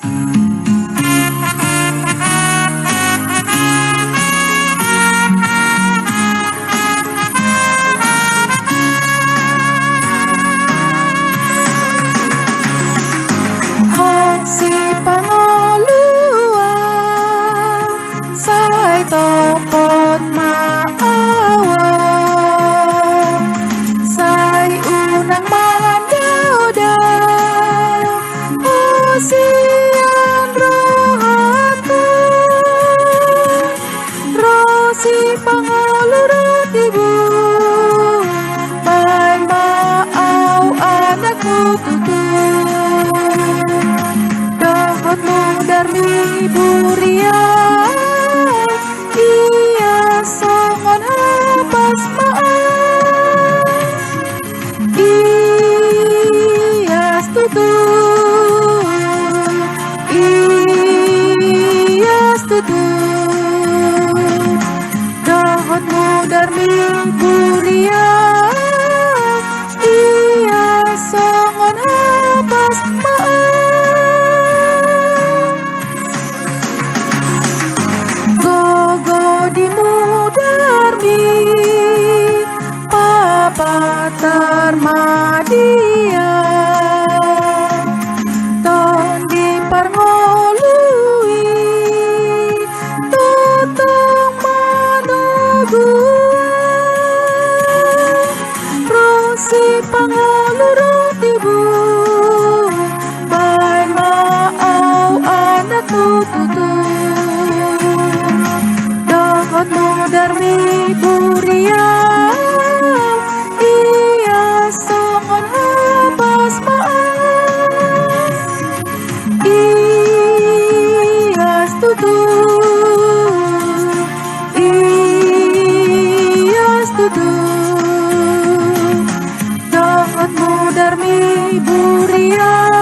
Si pangoluan say topot maawa say unang mandaudaw o siyan rohatu rosi pangolurot ibu may maaw anakku tutur darmi burian iya songon hapas maan iya stutu dohotmu darmi burian iya songon hapas maan di mudarmi papa tarmadia ton di parngolui totong manogua rosi pangolurot ibu bay maaw anak tututu darmi burian iya songon hapas maan iya stutu dohotmu darmi burian